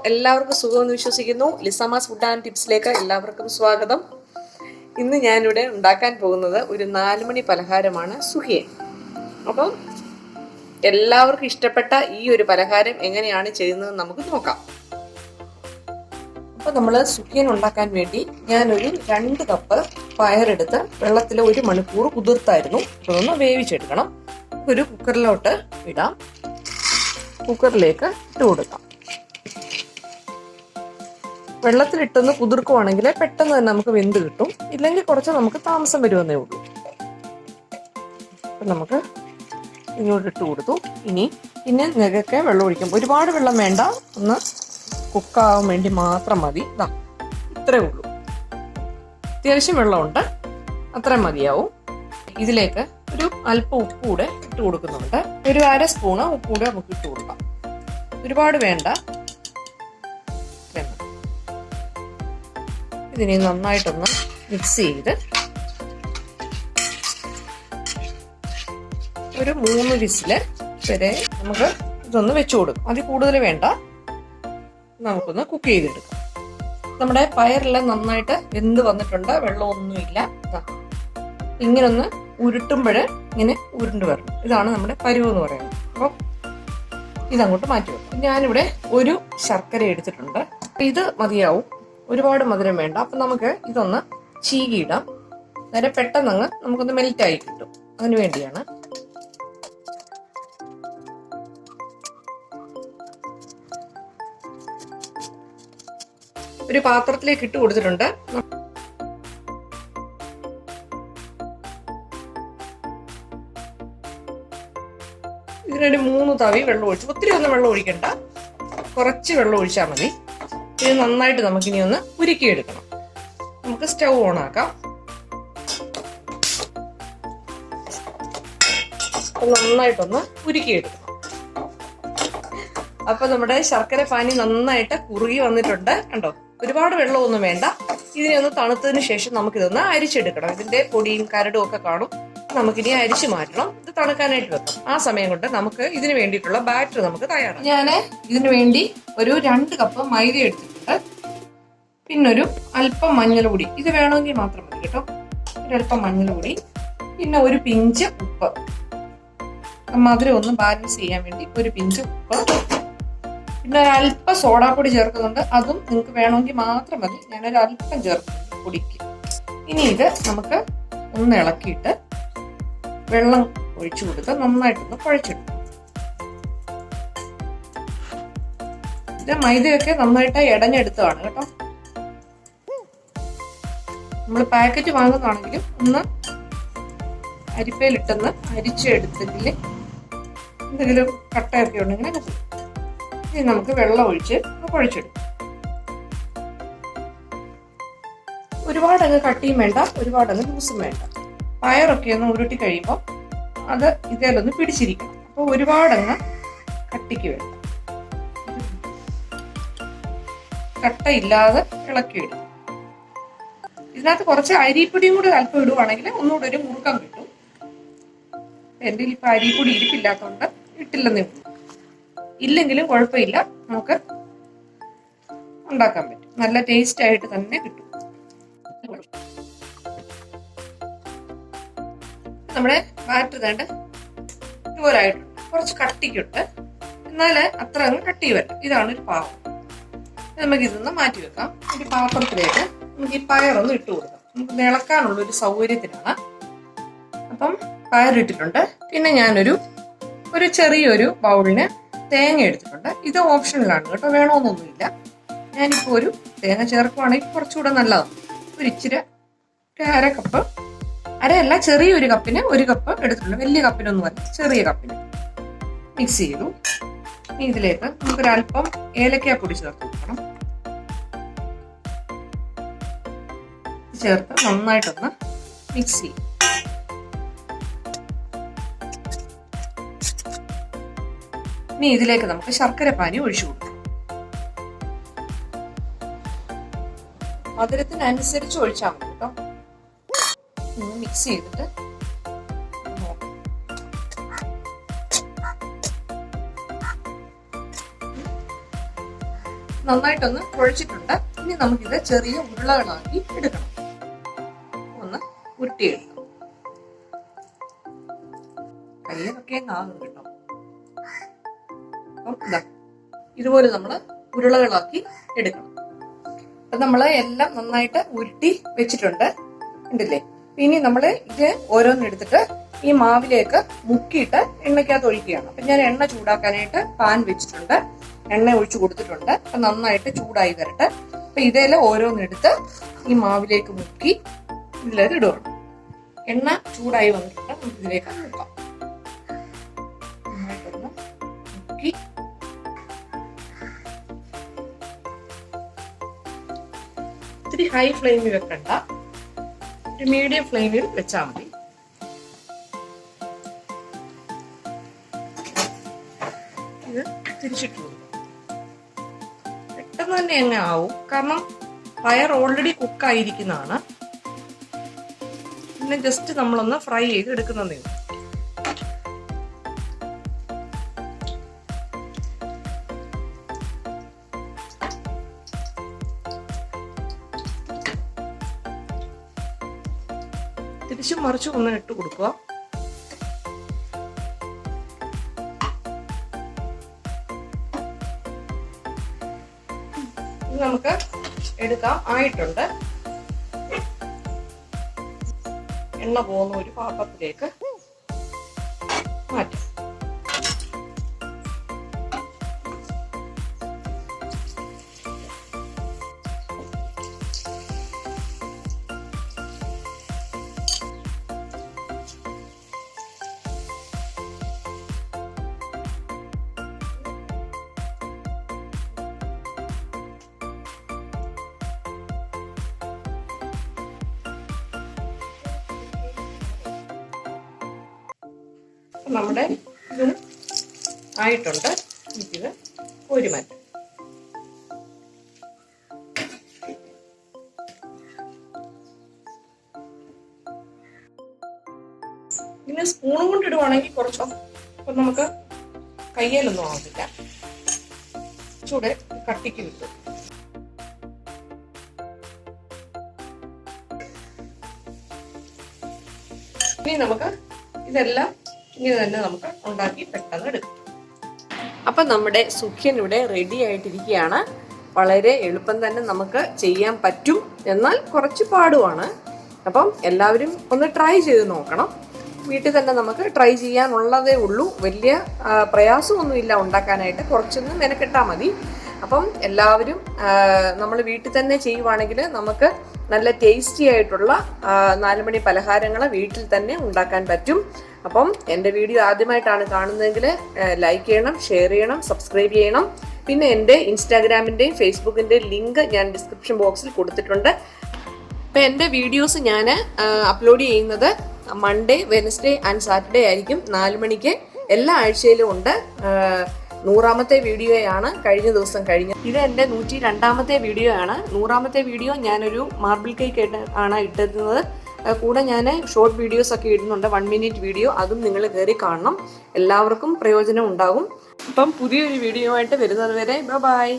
എല്ലാവർക്കും സുഖമെന്ന് വിശ്വസിക്കുന്നു. ലിസമാസ് food and ടിപ്സിലേക്ക് എല്ലാവർക്കും സ്വാഗതം. ഇന്ന് ഞാനിവിടെ ഉണ്ടാക്കാൻ പോകുന്നത് ഒരു 4 മണി പലഹാരമാണ് സുഹിയൻ. അപ്പം എല്ലാവർക്കും ഇഷ്ടപ്പെട്ട ഈ ഒരു പലഹാരം എങ്ങനെയാണ് ചെയ്യുന്നത് നമുക്ക് നോക്കാം. അപ്പോൾ നമ്മൾ സുഹിയൻ ഉണ്ടാക്കാൻ വേണ്ടി ഞാനൊരു 2 കപ്പ് പയറെടുത്ത് വെള്ളത്തിൽ 1 മണിക്കൂർ കുതിർത്തായിരുന്നു. അതൊന്ന് വേവിച്ചെടുക്കണം. ഒരു കുക്കറിലോട്ട് ഇടാം. കുക്കറിലേക്ക് ഇട്ട് കൊടുക്കാം. വെള്ളത്തിലിട്ടൊന്ന് കുതിർക്കുവാണെങ്കിൽ പെട്ടെന്ന് തന്നെ നമുക്ക് വെന്ത് കിട്ടും. ഇല്ലെങ്കിൽ കുറച്ച് നമുക്ക് താമസം വരുമെന്നേ ഉള്ളൂ. അപ്പം നമുക്ക് ഇങ്ങോട്ട് ഇട്ട് കൊടുത്തു. പിന്നെ നികക്കെ വെള്ളം ഒഴിക്കാം. ഒരുപാട് വെള്ളം വേണ്ട, ഒന്ന് കുക്കാവാൻ വേണ്ടി മാത്രം മതി. ഇതാ ഇത്രേ ഉള്ളൂ. അത്യാവശ്യം വെള്ളമുണ്ട്, അത്രയും മതിയാവും. ഇതിലേക്ക് ഒരു അല്പം ഉപ്പ് കൂടെ ഇട്ട് കൊടുക്കുന്നുണ്ട്. ഒരു 1/2 സ്പൂണ് ഉപ്പ് കൂടെ നമുക്ക് ഇട്ട് കൊടുക്കാം. ഒരുപാട് വേണ്ട. ഇതിനെ നന്നായിട്ടൊന്ന് മിക്സ് ചെയ്ത് ഒരു 3 വിസില് വരെ നമുക്ക് ഇതൊന്ന് വെച്ചു കൊടുക്കും. അതിൽ കൂടുതൽ വേണ്ട. നമുക്കൊന്ന് കുക്ക് ചെയ്തെടുക്കാം. നമ്മുടെ പയറെല്ലാം നന്നായിട്ട് വെന്ത് വന്നിട്ടുണ്ട്. വെള്ളമൊന്നുമില്ല. ഇങ്ങനൊന്ന് ഉരുട്ടുമ്പോൾ ഇങ്ങനെ ഉരുണ്ട് വരണം. ഇതാണ് നമ്മുടെ പരുവ് എന്ന് പറയുന്നത്. അപ്പം ഇതങ്ങോട്ട് മാറ്റി വെക്കാം. ഞാനിവിടെ ഒരു ശർക്കര എടുത്തിട്ടുണ്ട്. ഇത് മതിയാവും, ഒരുപാട് മധുരം വേണ്ട. അപ്പം നമുക്ക് ഇതൊന്ന് ചീകിയിടാം. നേരെ പെട്ടെന്ന് നമുക്കൊന്ന് മെൽറ്റായി കിട്ടും. അതിന് വേണ്ടിയാണ്. ഒരു പാത്രത്തിലേക്ക് ഇട്ട് കൊടുത്തിട്ടുണ്ട്. ഇതിനൊരു 3 തവി വെള്ളം ഒഴിച്ചു. ഒത്തിരി ഒന്നും വെള്ളം ഒഴിക്കണ്ട, കുറച്ച് വെള്ളം ഒഴിച്ചാൽ മതി. ഇത് നന്നായിട്ട് നമുക്കിനി ഒന്ന് ഉരുക്കിയെടുക്കണം. നമുക്ക് സ്റ്റൗ ഓൺ ആക്കാം. നന്നായിട്ടൊന്ന് ഉരുക്കിയെടുക്കണം. അപ്പൊ നമ്മുടെ ശർക്കര പാനി നന്നായിട്ട് കുറുകി വന്നിട്ടുണ്ട്. കണ്ടോ? ഒരുപാട് വെള്ളമൊന്നും വേണ്ട. ഇതിനെ ഒന്ന് തണുത്തതിന് ശേഷം നമുക്കിതൊന്ന് അരിച്ചെടുക്കണം. ഇതിന്റെ പൊടിയും കരടും ഒക്കെ കാണും. നമുക്കിനി അരിച്ചു മാറ്റണം. ഇത് തണുക്കാനായിട്ട് വെക്കാം. ആ സമയം കൊണ്ട് നമുക്ക് ഇതിന് വേണ്ടിയിട്ടുള്ള ബാറ്റർ നമുക്ക് തയ്യാറാക്കാം. ഞാൻ ഇതിനു വേണ്ടി ഒരു 2 കപ്പ് മൈദ എടുത്തിട്ടുണ്ട്. പിന്നൊരു അല്പം മഞ്ഞൾപ്പൊടി. ഇത് വേണമെങ്കിൽ മാത്രം മതി കേട്ടോ. ഒരല്പം മഞ്ഞൾപ്പൊടി, പിന്നെ ഒരു പിഞ്ച് ഉപ്പ്. മധുരം ഒന്ന് ബാലൻസ് ചെയ്യാൻ വേണ്ടി ഒരു പിഞ്ച് ഉപ്പ്. പിന്നെ ഒരല്പം സോഡാപ്പൊടി ചേർക്കുന്നുണ്ട്. അതും നിങ്ങൾക്ക് വേണമെങ്കിൽ മാത്രം മതി. ഞാനൊരു അല്പം ചേർക്കുന്നു പൊടിക്ക്. ഇനി ഇത് നമുക്ക് ഒന്ന് ഇളക്കിയിട്ട് വെള്ളം ഒഴിച്ചു കൊടുത്ത് നന്നായിട്ടൊന്ന് കുഴച്ചെടുക്കും. ഇത് മൈദയൊക്കെ നന്നായിട്ട് ഇടഞ്ഞെടുത്തതാണ് കേട്ടോ. നമ്മൾ പാക്കറ്റ് വാങ്ങുന്നതാണെങ്കിലും ഒന്ന് അരിപ്പയിലിട്ടൊന്ന് അരിച്ചെടുത്തെങ്കിൽ എന്തെങ്കിലും കട്ടയൊക്കെ ഉണ്ടെങ്കിൽ ഇനി നമുക്ക് വെള്ളം ഒഴിച്ച് കുഴച്ചെടുക്കും. ഒരുപാടങ്ങ് കട്ടിയും വേണ്ട, ഒരുപാടങ്ങ് ലൂസും വേണ്ട. പയറൊക്കെ ഒന്ന് ഉരുട്ടി കഴിയുമ്പോൾ അത് ഇതിലൊന്ന് പിടിച്ചിരിക്കണം. അപ്പോൾ ഒരുപാടങ്ങ് കട്ടിക്ക് വേണം. കട്ടയില്ലാതെ ഇളക്കിയിടും. ഇതിനകത്ത് കുറച്ച് അരിപ്പൊടിയും കൂടി അല്പം ഇടുവാണെങ്കിൽ ഒന്നുകൂടെ ഒരു മുറുക്കം കിട്ടും. എൻ്റെ ഇപ്പൊ അരിപ്പൊടി ഇരിപ്പില്ലാത്തതുകൊണ്ട് ഇട്ടില്ലെന്നേ ഉള്ളൂ. ഇല്ലെങ്കിലും കുഴപ്പമില്ല, നമുക്ക് ഉണ്ടാക്കാൻ പറ്റും. നല്ല ടേസ്റ്റ് ആയിട്ട് തന്നെ കിട്ടും. നമ്മുടെ ബാറ്റർ വേണ്ട ഇതുപോലായിട്ടുണ്ട്. കുറച്ച് കട്ടിക്കുണ്ട്, എന്നാല് അത്ര അങ്ങ് കട്ടി വരും. ഇതാണ് ഒരു പാവം. നമുക്ക് ഇതൊന്ന് മാറ്റി വെക്കാം. ഒരു പാത്രത്തിലേക്ക് നമുക്ക് ഈ പയറൊന്ന് ഇട്ട് കൊടുക്കാം. നമുക്ക് ഇളക്കാനുള്ള ഒരു സൗകര്യത്തിനാണ്. അപ്പം പയറിട്ടിട്ടുണ്ട്. പിന്നെ ഞാനൊരു ചെറിയൊരു ബൗളിന് തേങ്ങ എടുത്തിട്ടുണ്ട്. ഇത് ഓപ്ഷണലാണ് കേട്ടോ, വേണമെന്നൊന്നുമില്ല. ഞാനിപ്പോ ഒരു തേങ്ങ ചേർക്കുവാണെങ്കിൽ കുറച്ചുകൂടെ നല്ലതാണ്. ഒരു ഇച്ചിരി 1/2 കപ്പ്, അരയല്ല, ചെറിയൊരു കപ്പിന് 1 കപ്പ് എടുത്തിട്ടുണ്ട്. വലിയ കപ്പിനൊന്നുമല്ല, ചെറിയ കപ്പിന് മിക്സ് ചെയ്തു. ഇനി ഇതിലേക്ക് നമുക്കൊരല്പം ഏലക്കാ പൊടി ചേർത്ത് കൊടുക്കണം. ചേർത്ത് നന്നായിട്ടൊന്ന് മിക്സ് ചെയ്യും. ഇനി ഇതിലേക്ക് നമുക്ക് ശർക്കര പാനി ഒഴിച്ചു കൊടുക്കാം. മധുരത്തിനനുസരിച്ച് ഒഴിച്ചാൽ മതി കേട്ടോ. മിക്സ് ചെയ്തിട്ട് നന്നായിട്ടൊന്ന് കുഴച്ചിട്ടുണ്ട്. ഇനി നമുക്കിത് ചെറിയ ഉരുളകളാക്കി എടുക്കണം. ഒന്ന് ഉരുട്ടിയെടുക്കാം. കയ്യിലൊക്കെ ആകും കേട്ടോ. അപ്പം ഇതാ ഇതുപോലെ നമ്മൾ ഉരുളകളാക്കി എടുക്കണം. അപ്പൊ നമ്മള് എല്ലാം നന്നായിട്ട് ഉരുട്ടി വെച്ചിട്ടുണ്ട്, ഉണ്ടല്ലേ. ഇനി നമ്മള് ഇത് ഓരോന്നെടുത്തിട്ട് ഈ മാവിലേക്ക് മുക്കിയിട്ട് എണ്ണയ്ക്കകത്ത് ഒഴിക്കുകയാണ്. അപ്പൊ ഞാൻ എണ്ണ ചൂടാക്കാനായിട്ട് പാൻ വെച്ചിട്ടുണ്ട്, എണ്ണ ഒഴിച്ചു കൊടുത്തിട്ടുണ്ട്. അപ്പൊ നന്നായിട്ട് ചൂടായി വരട്ടെ. അപ്പൊ ഇതെല്ലാം ഓരോന്നെടുത്ത് ഈ മാവിലേക്ക് മുക്കി ഇതിലേക്ക് ഇടുകയാണ്. എണ്ണ ചൂടായി വന്നിട്ടുണ്ട്, നമുക്ക് ഇതിലേക്ക് മുക്കാം. നന്നായിട്ടൊന്ന് മുക്കി ഇത്തിരി ഹൈ ഫ്ലെയിമിൽ വെക്കണ്ട, ഒരു മീഡിയം ഫ്ലെയിമിൽ വെച്ചാൽ മതി. ഇത് തിരിച്ചിട്ട് കൊടുക്കും. പെട്ടെന്ന് തന്നെ അങ്ങ് ആവും, കാരണം പയർ ഓൾറെഡി കുക്കായിരിക്കുന്നതാണ്. പിന്നെ ജസ്റ്റ് നമ്മളൊന്ന് ഫ്രൈ ചെയ്ത് എടുക്കുന്നതേ ഉള്ളൂ. തിരിച്ചും മറിച്ചും ഒന്ന് ഇട്ട് കൊടുക്കുക. ഇത് നമുക്ക് എടുക്കാം. ആയിട്ടുണ്ട്. എണ്ണ പോകുന്ന ഒരു പാത്രത്തിലേക്ക് മാറ്റാം. നമ്മുടെ ഇതും ആയിട്ടുണ്ട്. എനിക്കിത് ഒരു മാറ്റം. പിന്നെ സ്പൂണും കൊണ്ട് ഇടുവാണെങ്കിൽ കുറച്ചോ, അപ്പൊ നമുക്ക് കയ്യിലൊന്നും ആവില്ല, ചൂടെ കട്ടിക്ക് കിട്ടും. ഇനി നമുക്ക് ഇതെല്ലാം ഇങ്ങനെ തന്നെ നമുക്ക് ഉണ്ടാക്കി പെട്ടെന്ന് എടുക്കാം. അപ്പം നമ്മുടെ സുഖ്യൻ ഇവിടെ റെഡി ആയിട്ടിരിക്കുകയാണ്. വളരെ എളുപ്പം തന്നെ നമുക്ക് ചെയ്യാൻ പറ്റും, എന്നാൽ കുറച്ച് പാടുമാണ്. അപ്പം എല്ലാവരും ഒന്ന് ട്രൈ ചെയ്ത് നോക്കണം. വീട്ടിൽ തന്നെ നമുക്ക് ട്രൈ ചെയ്യാനുള്ളതേ ഉള്ളൂ, വലിയ പ്രയാസമൊന്നുമില്ല ഉണ്ടാക്കാനായിട്ട്, കുറച്ചൊന്ന് മെനക്കെട്ടാൽ മതി. അപ്പം എല്ലാവരും നമ്മൾ വീട്ടിൽ തന്നെ ചെയ്യുവാണെങ്കിൽ നമുക്ക് നല്ല ടേസ്റ്റി ആയിട്ടുള്ള 4 മണി പലഹാരങ്ങൾ വീട്ടിൽ തന്നെ ഉണ്ടാക്കാൻ പറ്റും. അപ്പം എൻ്റെ വീഡിയോ ആദ്യമായിട്ടാണ് കാണുന്നതെങ്കിൽ ലൈക്ക് ചെയ്യണം, ഷെയർ ചെയ്യണം, സബ്സ്ക്രൈബ് ചെയ്യണം. പിന്നെ എൻ്റെ ഇൻസ്റ്റാഗ്രാമിൻ്റെയും ഫേസ്ബുക്കിൻ്റെയും ലിങ്ക് ഞാൻ ഡിസ്ക്രിപ്ഷൻ ബോക്സിൽ കൊടുത്തിട്ടുണ്ട്. അപ്പം എൻ്റെ വീഡിയോസ് ഞാൻ അപ്ലോഡ് ചെയ്യുന്നത് മൺഡേ, വെനസ്ഡേ ആൻഡ് സാറ്റർഡേ ആയിരിക്കും 4 മണിക്ക്. എല്ലാ ആഴ്ചയിലും ഉണ്ട്. 100ാമത്തെ വീഡിയോയാണ് കഴിഞ്ഞ ദിവസം കഴിഞ്ഞത്. ഇത് എൻ്റെ 102ാമത്തെ വീഡിയോ ആണ്. 100ാമത്തെ വീഡിയോ ഞാനൊരു മാർബിൾ കേക്ക് ആണ് ഇട്ടിരുന്നത്. കൂടെ ഞാൻ ഷോർട്ട് വീഡിയോസ് ഒക്കെ ഇടുന്നുണ്ട്, 1 മിനിറ്റ് വീഡിയോ. അതും നിങ്ങൾ കയറി കാണണം, എല്ലാവർക്കും പ്രയോജനം ഉണ്ടാകും. അപ്പം പുതിയൊരു വീഡിയോ ആയിട്ട് വരുന്നത് വരെ ബൈ.